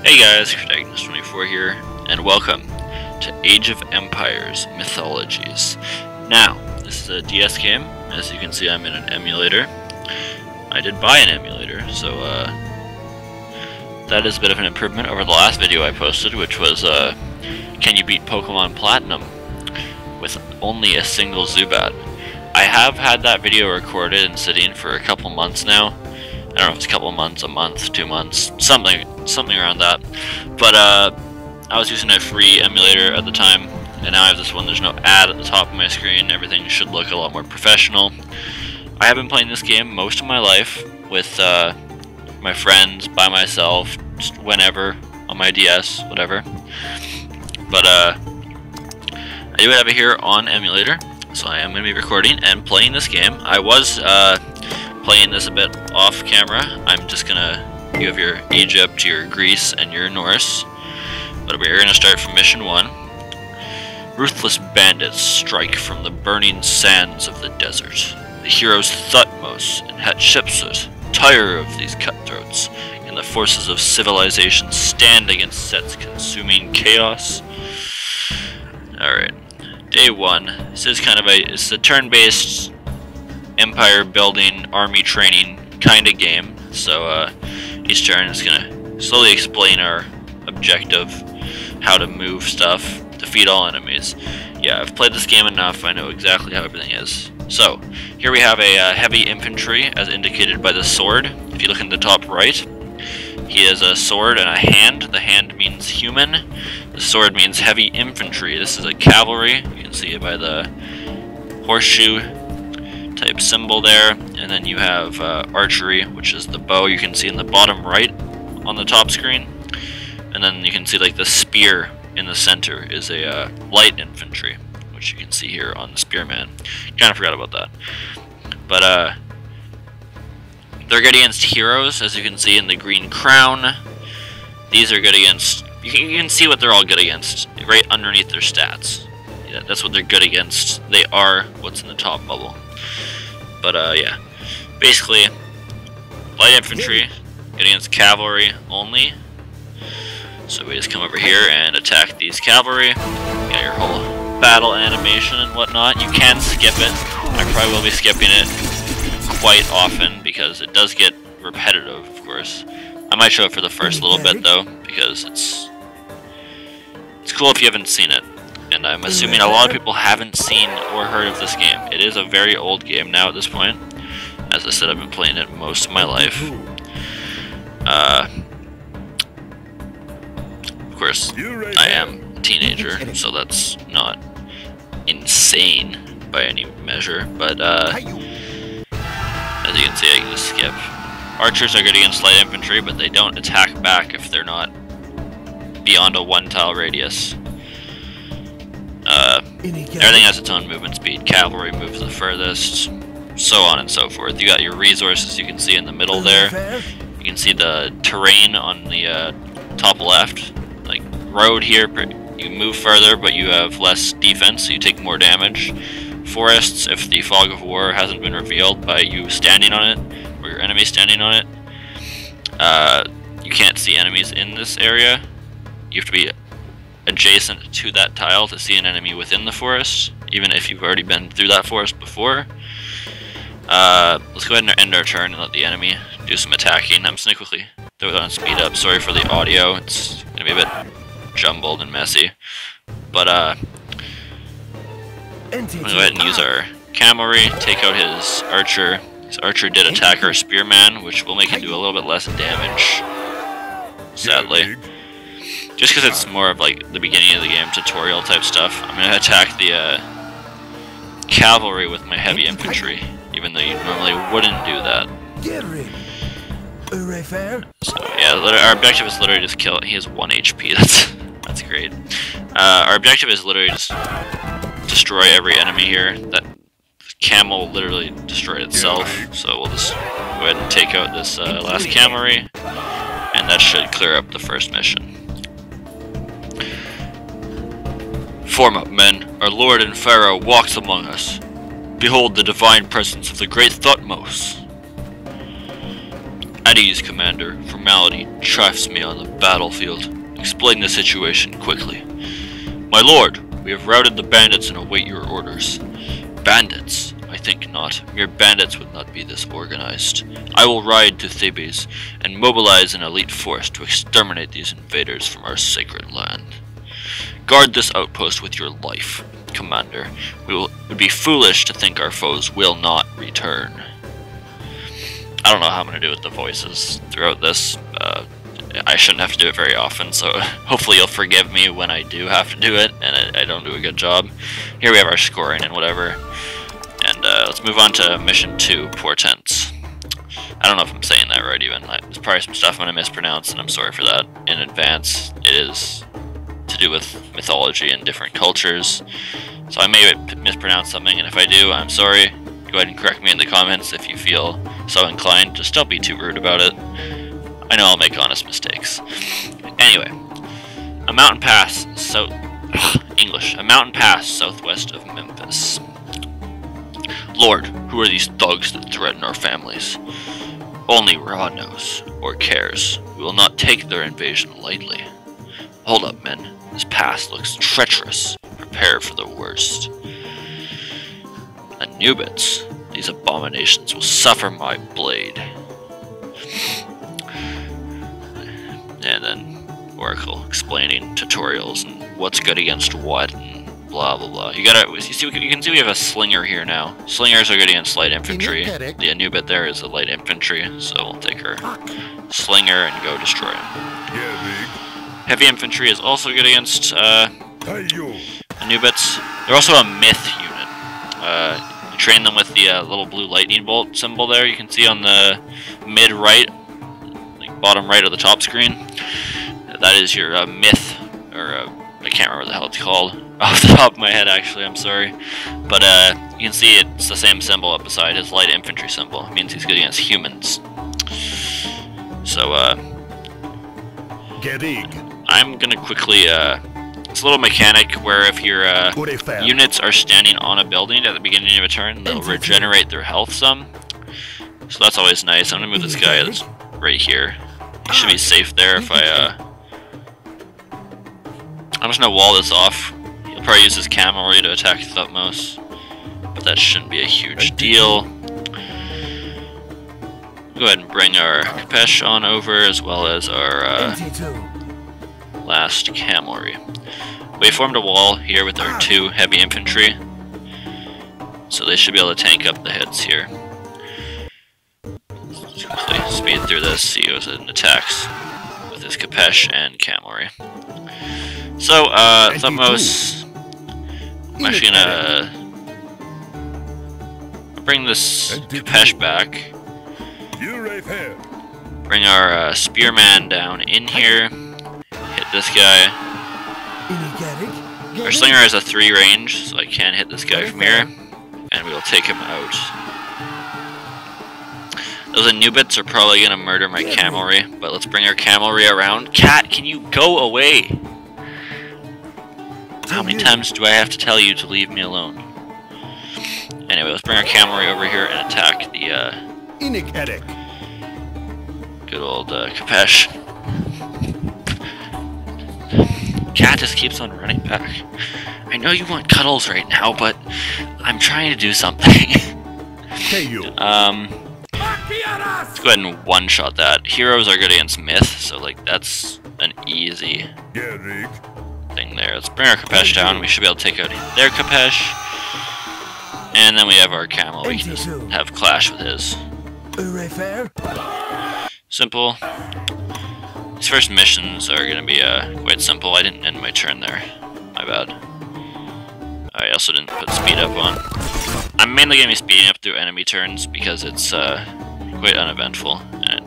Hey guys, Protagonist24 here, and welcome to Age of Empires Mythologies. Now, this is a DS game. As you can see, I'm in an emulator. I did buy an emulator, so that is a bit of an improvement over the last video I posted, which was can you beat Pokemon Platinum with only a single Zubat? I have had that video recorded and sitting for a couple months now. I don't know if it's a couple months, a month, 2 months, something around that. But I was using a free emulator at the time, and now I have this one. There's no ad at the top of my screen. Everything should look a lot more professional. I have been playing this game most of my life with my friends, by myself, just whenever, on my DS, whatever. But I do have it here on emulator, so I am going to be recording and playing this game. I was playing this a bit off camera. I'm just gonna, you have your Egypt, your Greece, and your Norse. But we're gonna start from mission 1. Ruthless bandits strike from the burning sands of the desert. The heroes Thutmose and Hatshepsut tire of these cutthroats, and the forces of civilization stand against Set's consuming chaos. Alright, day 1. This is kind of it's a turn-based empire building, army training kind of game. So each turn is gonna slowly explain our objective, how to move stuff, defeat all enemies. Yeah, I've played this game enough, I know exactly how everything is. So, here we have a heavy infantry, as indicated by the sword. If you look in the top right, he has a sword and a hand. The hand means human. The sword means heavy infantry. This is a cavalry. You can see it by the horseshoe type symbol there, and then you have archery, which is the bow you can see in the bottom right on the top screen, and then you can see like the spear in the center is a light infantry, which you can see here on the spearman. Kind of forgot about that. But they're good against heroes, as you can see in the green crown. These are good against, you can see what they're all good against right underneath their stats. Yeah, that's what they're good against. They are what's in the top bubble. But yeah, basically, light infantry, good against cavalry only. So we just come over here and attack these cavalry. You got your whole battle animation and whatnot. You can skip it. I probably will be skipping it quite often because it does get repetitive, of course. I might show it for the first little bit though, because it's cool if you haven't seen it. And I'm assuming a lot of people haven't seen or heard of this game. It is a very old game now at this point. As I said, I've been playing it most of my life. Of course, I am a teenager, so that's not insane by any measure. But as you can see, I can just skip. Archers are good against light infantry, but they don't attack back if they're not beyond a 1-tile radius. Everything has its own movement speed. Cavalry moves the furthest, so on and so forth. You got your resources you can see in the middle there. You can see the terrain on the top left. Like, road here, you move further, but you have less defense, so you take more damage. Forests, if the fog of war hasn't been revealed by you standing on it, or your enemy standing on it, you can't see enemies in this area. You have to be adjacent to that tile to see an enemy within the forest, even if you've already been through that forest before. Let's go ahead and end our turn and let the enemy do some attacking. I'm just going to quickly throw it on speed up. Sorry for the audio, it's going to be a bit jumbled and messy. But we'll go ahead and use our cavalry, take out his archer. His archer did attack our spearman, which will make him do a little bit less damage, sadly. Just because it's more of like the beginning of the game, tutorial type stuff. I'm going to attack the cavalry with my heavy infantry, even though you normally wouldn't do that. So yeah, our objective is literally just kill it. He has 1 HP, that's great. Our objective is literally just destroy every enemy here. That camel literally destroyed itself, so we'll just go ahead and take out this last cavalry, and that should clear up the first mission. Form up, men. Our lord and pharaoh walks among us. Behold the divine presence of the great Thutmose. At ease, Commander. Formality chafes me on the battlefield. Explain the situation quickly. My lord, we have routed the bandits and await your orders. Bandits? I think not. Mere bandits would not be this organized. I will ride to Thebes and mobilize an elite force to exterminate these invaders from our sacred land. Guard this outpost with your life, Commander. It would be foolish to think our foes will not return. I don't know how I'm going to do with the voices throughout this. I shouldn't have to do it very often, so hopefully you'll forgive me when I do have to do it, and I don't do a good job. Here we have our scoring and whatever. And let's move on to Mission 2, Portents. I don't know if I'm saying that right even. There's probably some stuff I'm going to mispronounce, and I'm sorry for that in advance. It is to do with mythology and different cultures. So I may mispronounce something, and if I do, I'm sorry. Go ahead and correct me in the comments if you feel so inclined. Just don't be too rude about it. I know I'll make honest mistakes. Anyway, a mountain pass a mountain pass southwest of Memphis. Lord, who are these thugs that threaten our families? Only Ra knows, or cares. We will not take their invasion lightly. Hold up, men. This pass looks treacherous. Prepare for the worst. Anubits. These abominations will suffer my blade. And then Oracle explaining tutorials and what's good against what and blah blah blah. You can see we have a slinger here now. Slingers are good against light infantry. The Anubit there is a light infantry, so we'll take her slinger and go destroy him. Heavy infantry is also good against Anubits. They're also a myth unit. You train them with the little blue lightning bolt symbol there. You can see on the mid right, like bottom right of the top screen. That is your myth, or I can't remember what the hell it's called off the top of my head, actually, I'm sorry. But you can see it's the same symbol up beside his light infantry symbol. It means he's good against humans. So, I'm gonna quickly, it's a little mechanic where if your units are standing on a building at the beginning of a turn, they'll regenerate their health some. So that's always nice. I'm gonna move this guy that's right here. He should be safe there if I'm just gonna wall this off. He'll probably use his cavalry to attack Thutmose, but that shouldn't be a huge deal. Go ahead and bring our Capesh on over, as well as our last cavalry. We formed a wall here with our 2 heavy infantry, so they should be able to tank up the hits here. Let's quickly speed through this, see who attacks with his Capesh and cavalry. So, Thutmose, I'm actually gonna bring this Capesh back. Bring our spearman down in here. Hit this guy. Our slinger has a 3 range, so I can hit this guy from here. And we will take him out. Those Anubits are probably gonna murder my cavalry, but let's bring our cavalry around. Cat, can you go away? How many times do I have to tell you to leave me alone? Anyway, let's bring our cavalry over here and attack the good old Capesh. Cat just keeps on running back. I know you want cuddles right now, but I'm trying to do something. Let's go ahead and one-shot that. Heroes are good against myth, so like that's an easy thing there. Let's bring our Capesh down. We should be able to take out their Capesh. And then we have our camel. We can just have clash with his. Simple. These first missions are going to be quite simple. I didn't end my turn there. My bad. I also didn't put speed up on. I'm mainly going to be speeding up through enemy turns because it's quite uneventful. And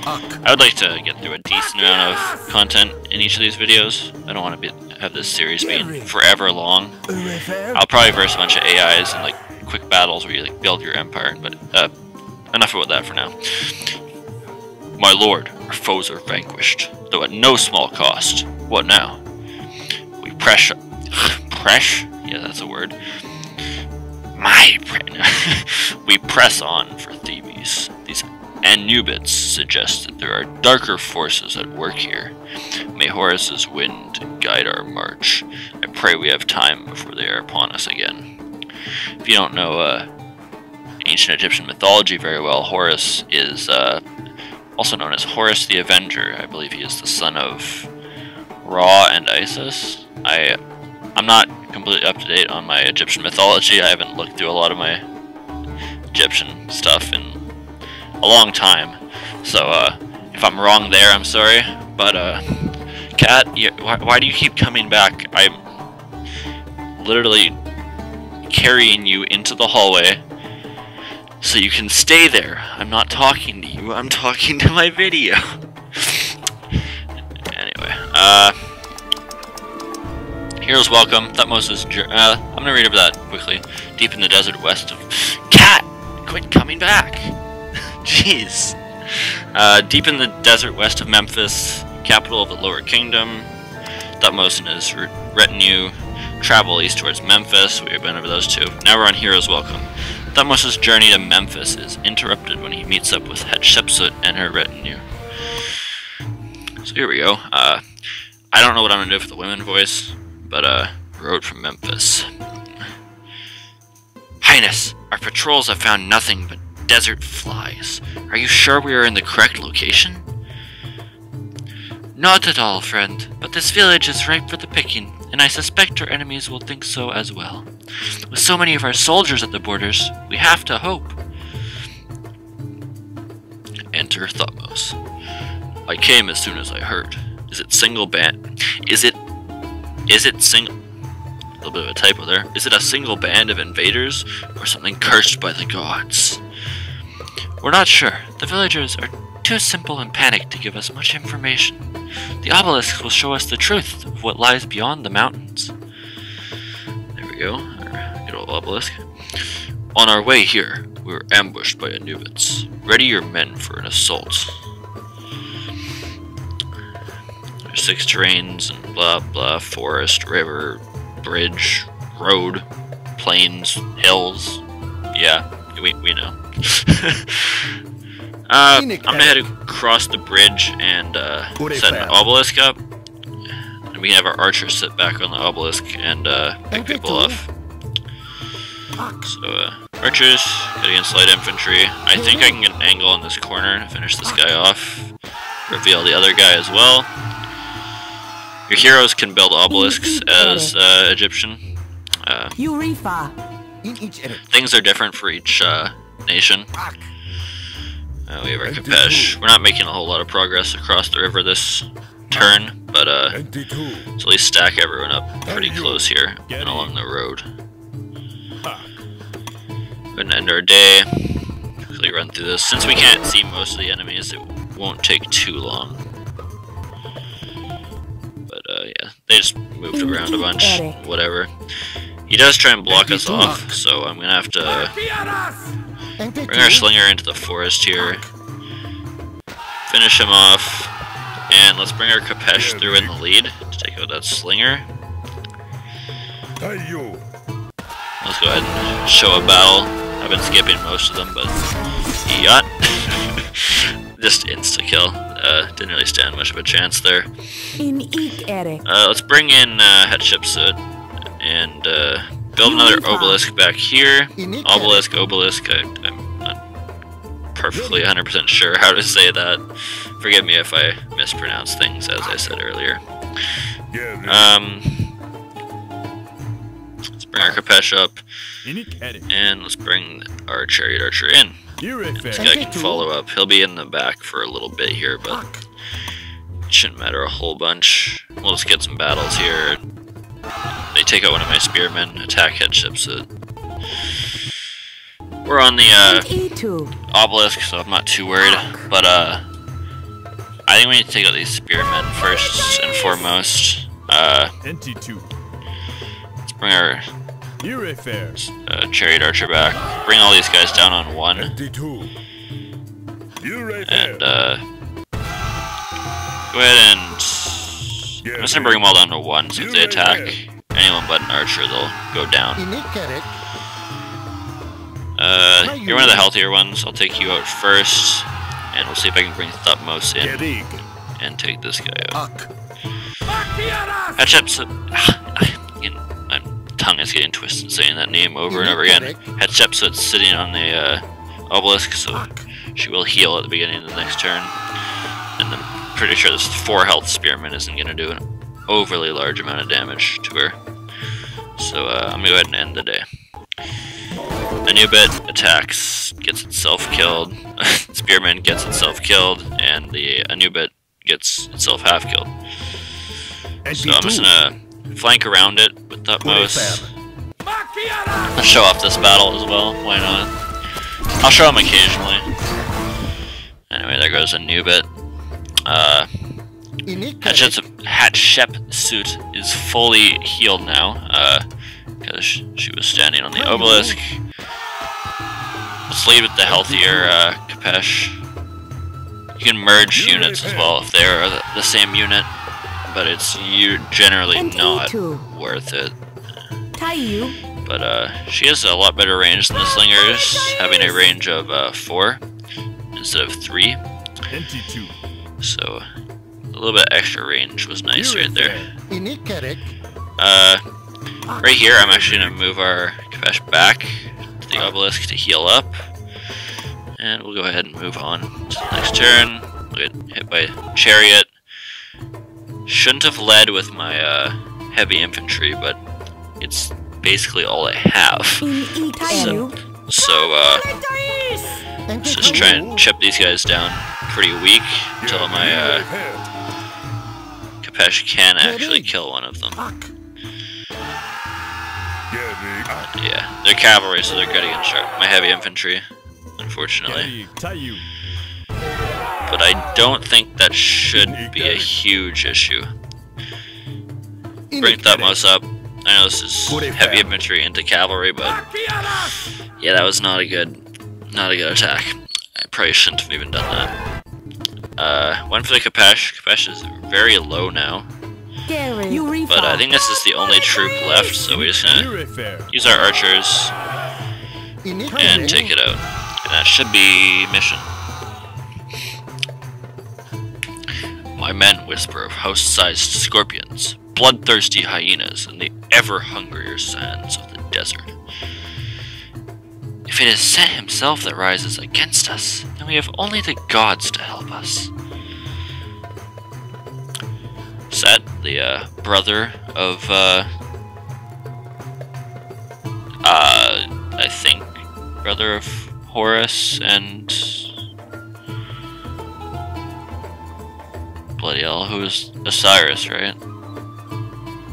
I would like to get through a decent amount of content in each of these videos. I don't want to have this series being forever long. I'll probably verse a bunch of AIs and like quick battles where you like build your empire, but enough about that for now. My lord, our foes are vanquished, though at no small cost. What now? We press? Yeah, that's a word. We press on for Thebes. These and Nubits suggest that there are darker forces at work here. May Horus's wind guide our march. I pray we have time before they are upon us again. If you don't know ancient Egyptian mythology very well, Horus is also known as Horus the Avenger. I believe he is the son of Ra and Isis. I'm not completely up to date on my Egyptian mythology. I haven't looked through a lot of my Egyptian stuff in a long time, so if I'm wrong there, I'm sorry. But Cat, why do you keep coming back? I'm literally carrying you into the hallway so you can stay there. I'm not talking to you, I'm talking to my video. Anyway, heroes welcome. Thutmose is I'm gonna read over that quickly. Deep in the desert west of Cat, quit coming back. Jeez. Deep in the desert west of Memphis, capital of the Lower Kingdom, Thutmose and his retinue travel east towards Memphis. We have been over those two. Now we're on Heroes Welcome. Thutmose's journey to Memphis is interrupted when he meets up with Hatshepsut and her retinue. So here we go. I don't know what I'm gonna do for the women voice, but road from Memphis. Highness, our patrols have found nothing but desert flies. Are you sure we are in the correct location? Not at all, friend, but this village is ripe for the picking, and I suspect our enemies will think so as well. With so many of our soldiers at the borders, we have to hope. Enter Thutmose. I came as soon as I heard. Is it single band? Is it single... A little bit of a typo there. Is it a single band of invaders, or something cursed by the gods? We're not sure. The villagers are too simple and panicked to give us much information. The obelisks will show us the truth of what lies beyond the mountains. There we go, our good old obelisk. On our way here, we were ambushed by Anubits. Ready your men for an assault. There's 6 terrains and blah blah, forest, river, bridge, road, plains, hills. Yeah, we know. I'm gonna head across the bridge and set an obelisk up, and we can have our archers sit back on the obelisk and pick people off. So archers get against light infantry. I think I can get an angle on this corner to finish this guy off. Reveal the other guy as well. Your heroes can build obelisks as Egyptian. Things are different for each nation. We have our Kapesh. We're not making a whole lot of progress across the river this turn, but let's at least stack everyone up pretty close here and along the road. Going to end our day. Quickly run through this. Since we can't see most of the enemies, it won't take too long. But yeah, they just moved around a bunch. Whatever. He does try and block us off, so I'm gonna have to bring our slinger into the forest here, finish him off, and let's bring our Kapesh through in the lead to take out that slinger. Let's go ahead and show a battle. I've been skipping most of them, but yacht. Just insta-kill. Didn't really stand much of a chance there. Let's bring in Hatshepsut and build another obelisk back here. Obelisk. I'm not perfectly 100% sure how to say that. Forgive me if I mispronounce things, as I said earlier. Let's bring our Kapesh up, and let's bring our chariot archer in. And this guy can follow up. He'll be in the back for a little bit here, but it shouldn't matter a whole bunch. We'll just get some battles here. They take out one of my spearmen, attack Hatshepsut. We're on the obelisk, so I'm not too worried. But I think we need to take out these spearmen first and foremost. Let's bring our chariot archer back. Bring all these guys down on 1. And go ahead and I'm just gonna bring them all down to 1, so if they attack anyone but an archer, they'll go down. You're one of the healthier ones. I'll take you out first. and we'll see if I can bring Thutmose in and take this guy out. Hatshepsut. My tongue is getting twisted saying that name over and over again. Hatshepsut's sitting on the obelisk, so she will heal at the beginning of the next turn. And I'm pretty sure this 4 health spearman isn't going to do an overly large amount of damage to her. So I'm going to go ahead and end the day. Anubit attacks, gets itself killed. Spearman gets itself killed, and the Anubit gets itself half killed. So I'm just gonna flank around it with Thutmose. Let's show off this battle as well, why not? I'll show him occasionally. Anyway, there goes Anubit. Hatshepsut is fully healed now, because she was standing on the obelisk. Let's lead with the healthier Kapesh. You can merge units as well if they are the same unit, but it's generally not worth it. But she has a lot better range than the Slingers, having a range of 4 instead of 3. So a little bit extra range was nice right there. Right here, I'm actually going to move our Kapesh back to the obelisk to heal up. And we'll go ahead and move on to the next turn. We'll get hit by Chariot. Shouldn't have led with my heavy infantry, but it's basically all I have. So let's just try and chip these guys down pretty weak until my Kapesh can actually kill one of them. Yeah, they're cavalry, so they're good against my heavy infantry, unfortunately. But I don't think that should be a huge issue. Bring Thutmose up. I know this is heavy infantry into cavalry, but yeah, that was not a good attack. I probably shouldn't have even done that. Went for the Kapesh. Kapesh is very low now. But I think this is the only troop left, so we're just gonna use our archers and take it out. And that should be mission. My men whisper of house-sized scorpions, bloodthirsty hyenas, and the ever-hungrier sands of the desert. If it is Set himself that rises against us, then we have only the gods to help us. Set, the brother of, I think, brother of Horus and... bloody hell, who is Osiris, right?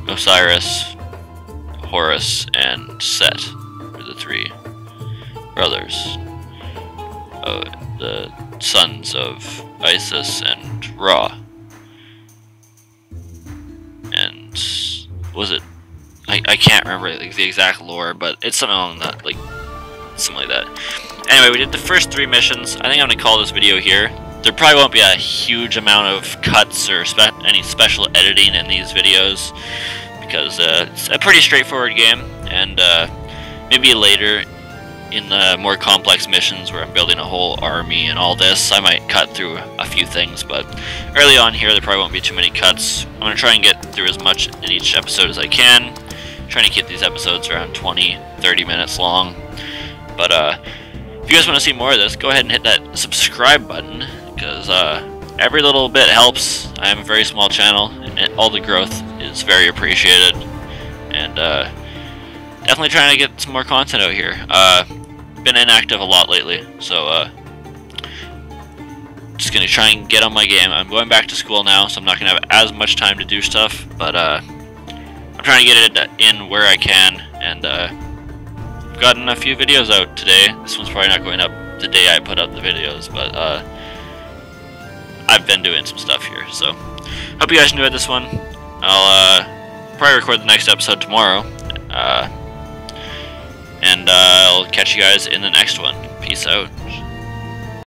Osiris, Horus, and Set are the 3 brothers. The sons of Isis and Ra. And was it? I can't remember like the exact lore, but it's something along that, something like that. Anyway, we did the first 3 missions. I think I'm gonna call this video here. There probably won't be a huge amount of cuts or any special editing in these videos because it's a pretty straightforward game, and maybe later in the more complex missions where I'm building a whole army and all this, I might cut through a few things, but early on here there probably won't be too many cuts. I'm going to try and get through as much in each episode as I can, trying to keep these episodes around 20-30 minutes long. But if you guys want to see more of this, go ahead and hit that subscribe button, because every little bit helps. I am a very small channel, and all the growth is very appreciated, and definitely trying to get some more content out here. Been inactive a lot lately, so just gonna try and get on my game. I'm going back to school now, so I'm not gonna have as much time to do stuff, but I'm trying to get it in where I can, and I've gotten a few videos out today. This one's probably not going up the day I put up the videos, but I've been doing some stuff here, so hope you guys enjoyed this one. I'll probably record the next episode tomorrow, and I'll catch you guys in the next one. Peace out.